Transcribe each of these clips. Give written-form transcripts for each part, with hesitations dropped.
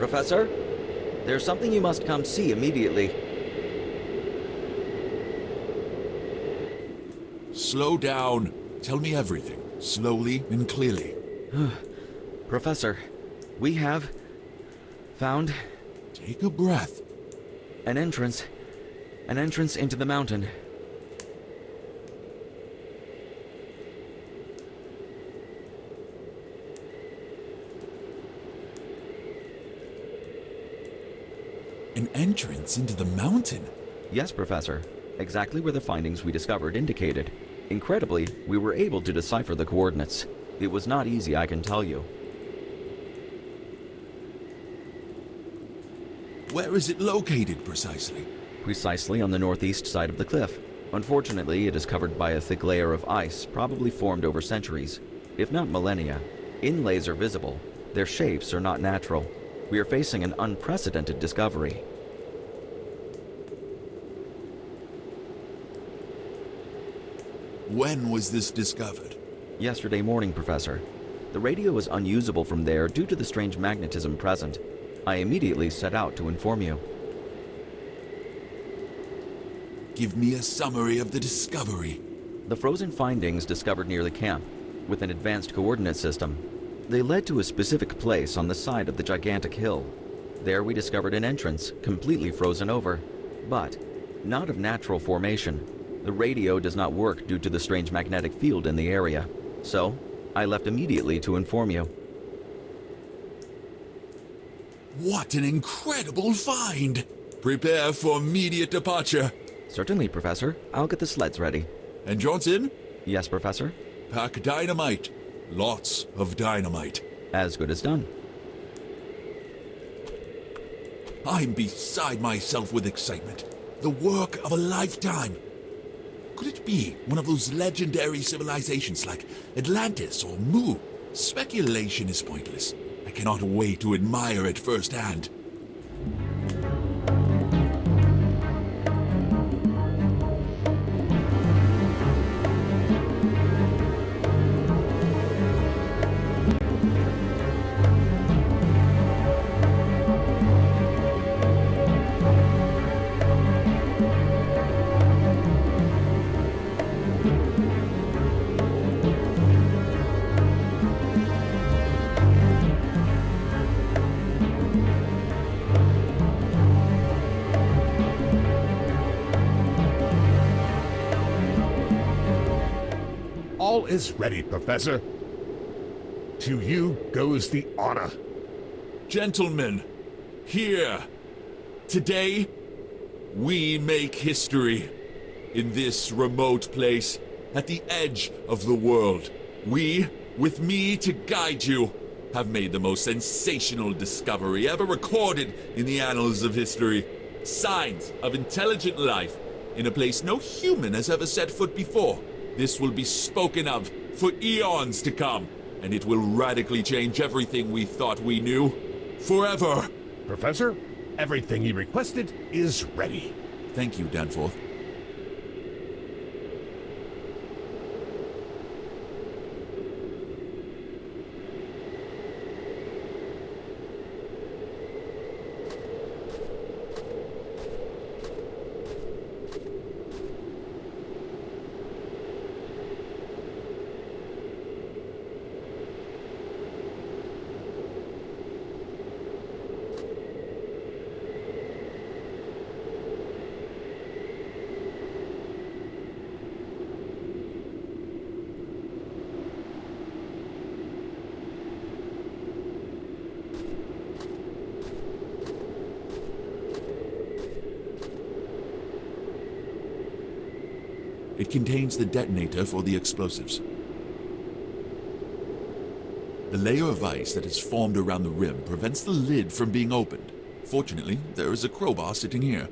Professor? There's something you must come see immediately. Slow down. Tell me everything, slowly and clearly. Professor, we have found Take a breath. an entrance into the mountain. An entrance into the mountain? Yes, Professor. Exactly where the findings we discovered indicated. Incredibly, we were able to decipher the coordinates. It was not easy, I can tell you. Where is it located precisely? Precisely on the northeast side of the cliff. Unfortunately, it is covered by a thick layer of ice, probably formed over centuries, if not millennia. Inlays are visible. Their shapes are not natural. We are facing an unprecedented discovery. When was this discovered? Yesterday morning, Professor. The radio was unusable from there due to the strange magnetism present. I immediately set out to inform you. Give me a summary of the discovery. The frozen findings discovered near the camp, with an advanced coordinate system. They led to a specific place on the side of the gigantic hill. There we discovered an entrance, completely frozen over, but not of natural formation. The radio does not work due to the strange magnetic field in the area, so I left immediately to inform you. What an incredible find! Prepare for immediate departure. Certainly, Professor. I'll get the sleds ready. And Johnson? Yes, Professor? Pack dynamite. Lots of dynamite. As good as done. I'm beside myself with excitement. The work of a lifetime. Could it be one of those legendary civilizations like Atlantis or Mu? Speculation is pointless. I cannot wait to admire it firsthand. All is ready, Professor. To you goes the honor. Gentlemen, here, today, we make history. In this remote place, at the edge of the world, we, with me to guide you, have made the most sensational discovery ever recorded in the annals of history. Signs of intelligent life in a place no human has ever set foot before. This will be spoken of for eons to come, and it will radically change everything we thought we knew. Forever! Professor, everything you requested is ready. Thank you, Danforth. It contains the detonator for the explosives. The layer of ice that has formed around the rim prevents the lid from being opened. Fortunately, there is a crowbar sitting here.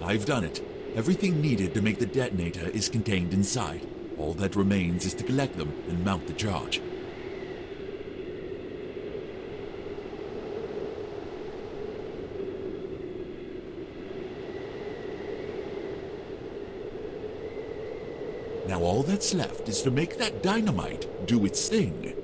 I've done it. Everything needed to make the detonator is contained inside. All that remains is to collect them and mount the charge. Now all that's left is to make that dynamite do its thing.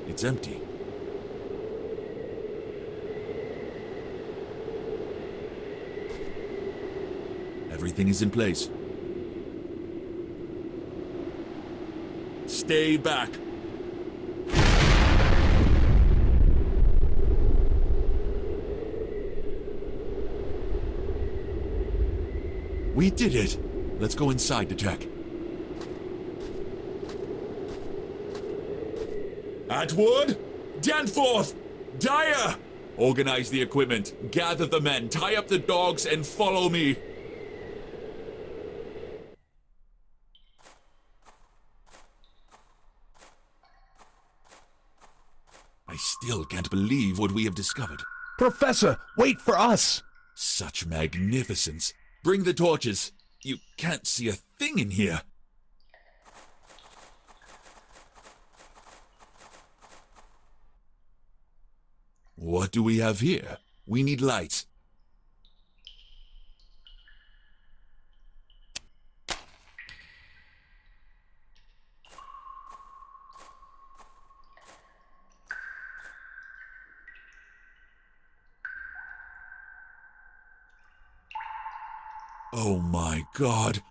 It's empty. Everything is in place. Stay back. We did it! Let's go inside to check. Atwood! Danforth! Dyer! Organize the equipment, gather the men, tie up the dogs, and follow me. I still can't believe what we have discovered. Professor, wait for us! Such magnificence. Bring the torches. You can't see a thing in here. What do we have here? We need lights. Oh my God.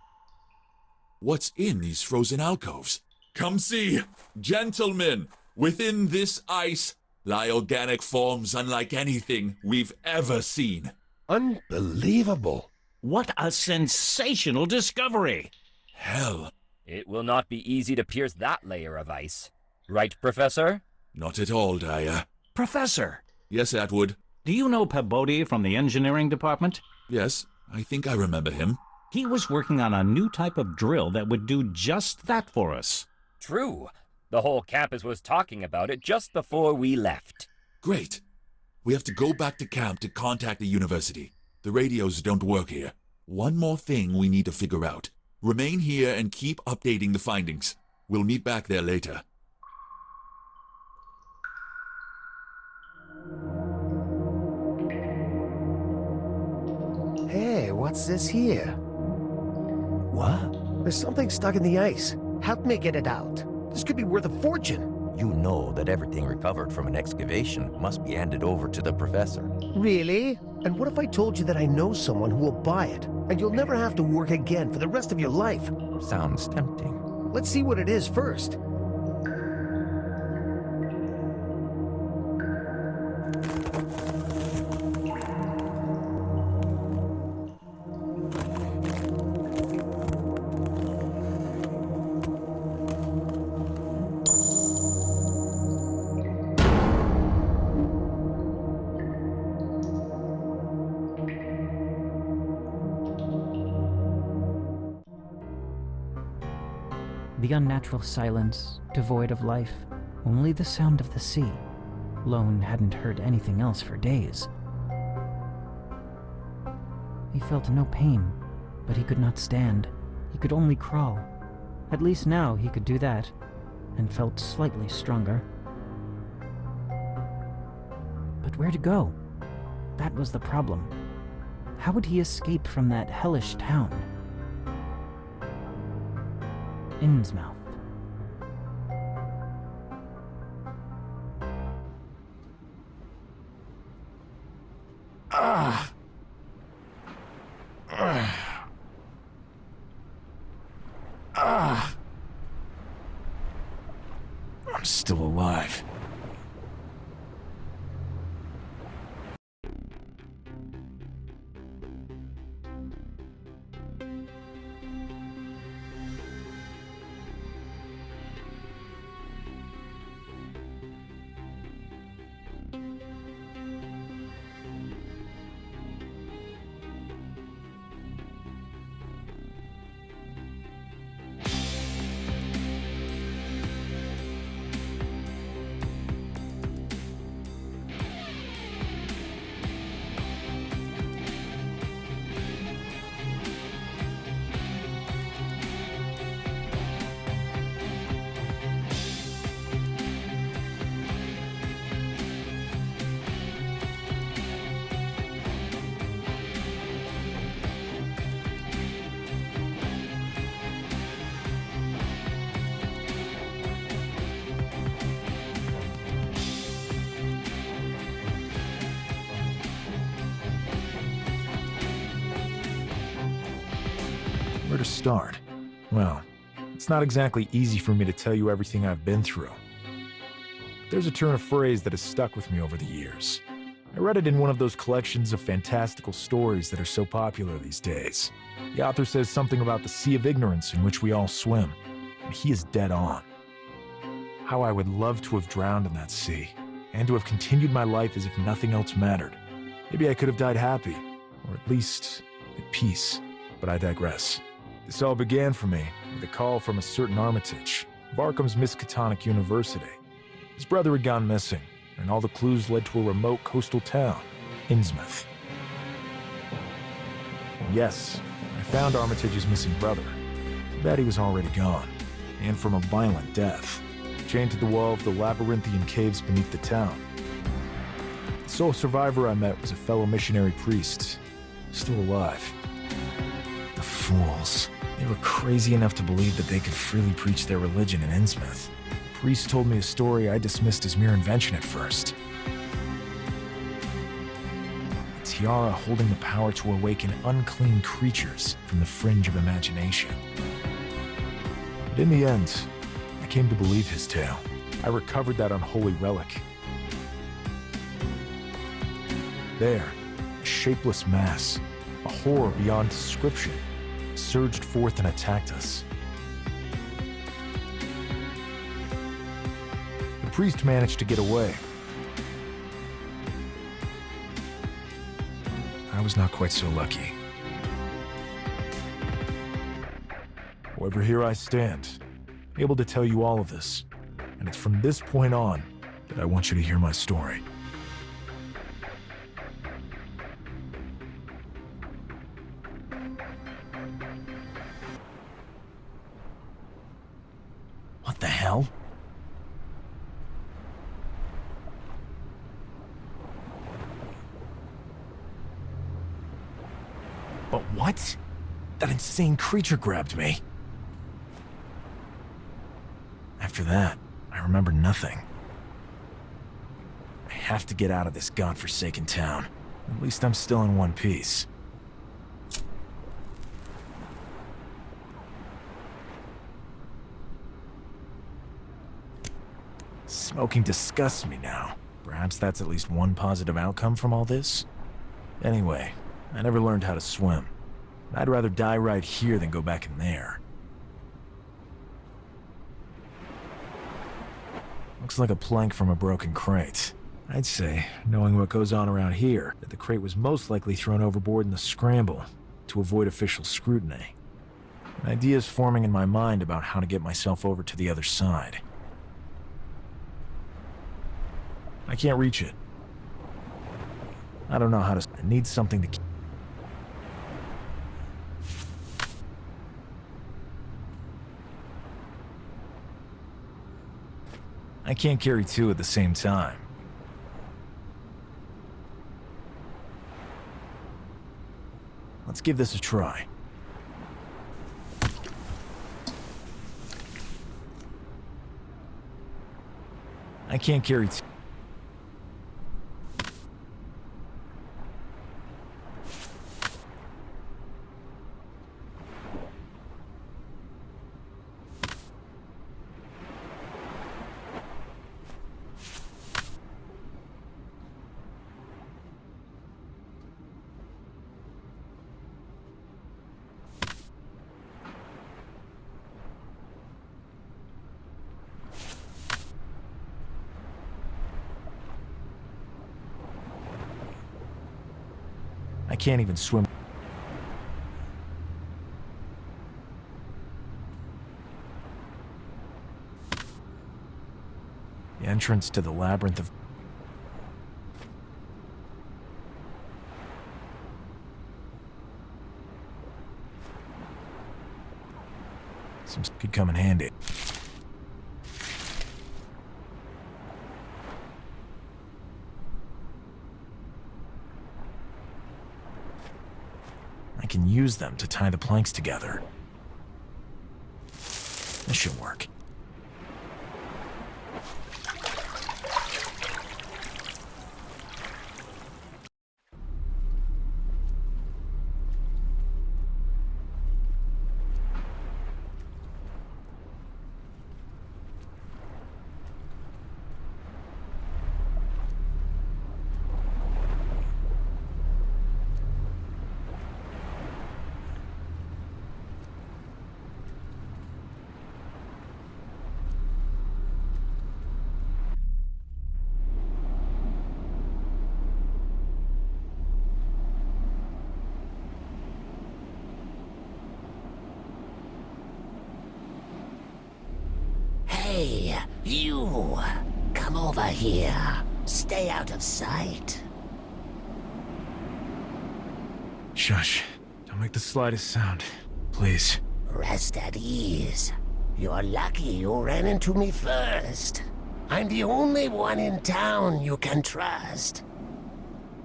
What's in these frozen alcoves? Come see, gentlemen, within this ice lie organic forms unlike anything we've ever seen. Unbelievable. What a sensational discovery! Hell, It will not be easy to pierce that layer of ice. Right, Professor? not at all, Dyer. Professor, Yes, Atwood. do you know Pabodi from the engineering department? Yes, I think I remember him. He was working on a new type of drill that would do just that for us. True. The whole campus was talking about it just before we left. Great. We have to go back to camp to contact the university. The radios don't work here. One more thing we need to figure out. Remain here and keep updating the findings. We'll meet back there later. Hey, what's this here? What? There's something stuck in the ice. Help me get it out. This could be worth a fortune. You know that everything recovered from an excavation must be handed over to the professor. Really? And what if I told you that I know someone who will buy it, and you'll never have to work again for the rest of your life? Sounds tempting. Let's see what it is first. The unnatural silence, devoid of life, only the sound of the sea. Lone hadn't heard anything else for days. He felt no pain, but he could not stand. He could only crawl. At least now he could do that, and felt slightly stronger. But where to go? That was the problem. How would he escape from that hellish town? Innsmouth. I'm still alive. start? Well, it's not exactly easy for me to tell you everything I've been through. There's a turn of phrase that has stuck with me over the years. I read it in one of those collections of fantastical stories that are so popular these days. The author says something about the sea of ignorance in which we all swim, and he is dead on. How I would love to have drowned in that sea, and to have continued my life as if nothing else mattered. Maybe I could have died happy, or at least at peace, but I digress. This all began for me with a call from a certain Armitage of Arkham's Miskatonic University. His brother had gone missing, and all the clues led to a remote coastal town, Innsmouth. Yes, I found Armitage's missing brother. Too bad he was already gone, and from a violent death, chained to the wall of the labyrinthian caves beneath the town. The sole survivor I met was a fellow missionary priest, still alive. The fools. They were crazy enough to believe that they could freely preach their religion in Innsmouth. The priest told me a story I dismissed as mere invention at first. A tiara holding the power to awaken unclean creatures from the fringe of imagination. But in the end, I came to believe his tale. I recovered that unholy relic. There, a shapeless mass, a horror beyond description, surged forth and attacked us. The priest managed to get away. I was not quite so lucky. However, here I stand, able to tell you all of this, and it's from this point on that I want you to hear my story. What the hell? But what? That insane creature grabbed me. After that, I remember nothing. I have to get out of this godforsaken town. At least I'm still in one piece. Smoking disgusts me now. Perhaps that's at least one positive outcome from all this? Anyway, I never learned how to swim. I'd rather die right here than go back in there. Looks like a plank from a broken crate. I'd say, knowing what goes on around here, that the crate was most likely thrown overboard in the scramble to avoid official scrutiny. An idea is forming in my mind about how to get myself over to the other side. I can't reach it. I don't know how to... I need something to keep... I can't carry two at the same time. Let's give this a try. I can't carry two. I can't even swim. The entrance to the labyrinth of... Seems could come in handy. I can use them to tie the planks together. This should work. Hey, you! Come over here. Stay out of sight. Shush. Don't make the slightest sound. Please. Rest at ease. You're lucky you ran into me first. I'm the only one in town you can trust.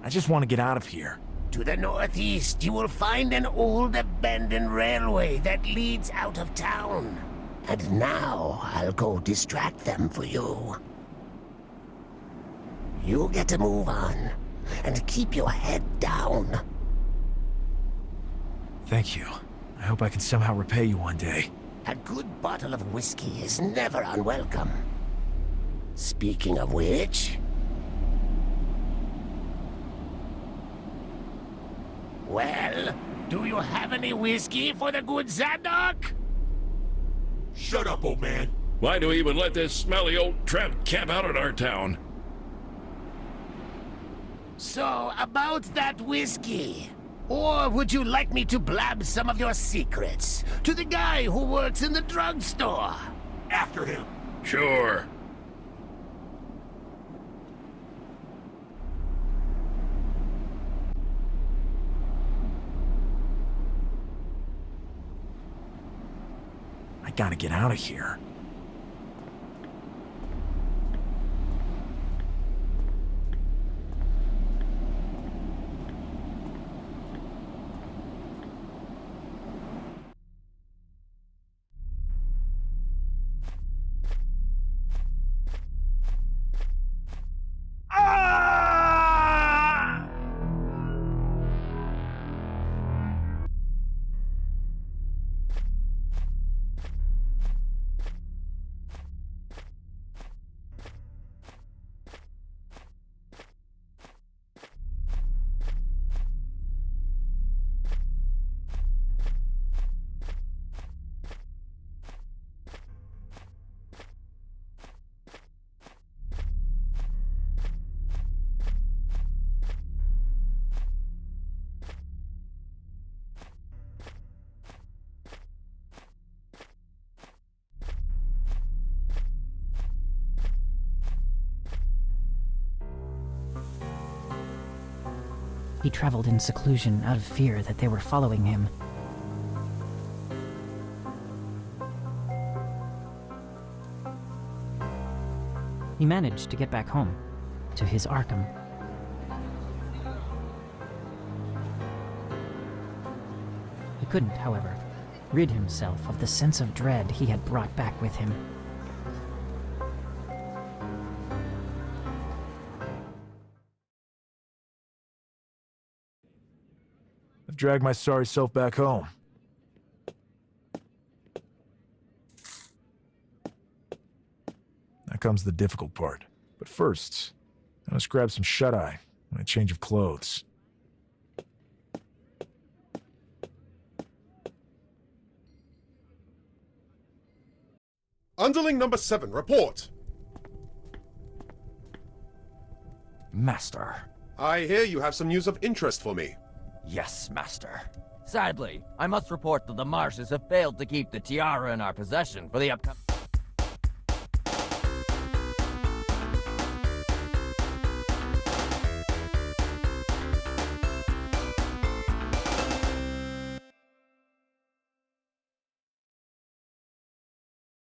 I just want to get out of here. To the northeast, you will find an old abandoned railway that leads out of town. And now, I'll go distract them for you. You get to move on, and keep your head down. Thank you. I hope I can somehow repay you one day. A good bottle of whiskey is never unwelcome. Speaking of which... Well, do you have any whiskey for the good Zadok? Shut up, old man. Why do we even let this smelly old tramp camp out at our town? So, about that whiskey. Or would you like me to blab some of your secrets to the guy who works in the drugstore? After him. Sure. I gotta get out of here. He traveled in seclusion out of fear that they were following him. He managed to get back home, to his Arkham. He couldn't, however, rid himself of the sense of dread he had brought back with him. I've dragged my sorry self back home. Now comes the difficult part. But first, I must grab some shut-eye and a change of clothes. Underling number 7, report. Master. I hear you have some news of interest for me. Yes, Master. Sadly, I must report that the Marshes have failed to keep the tiara in our possession for the upcoming...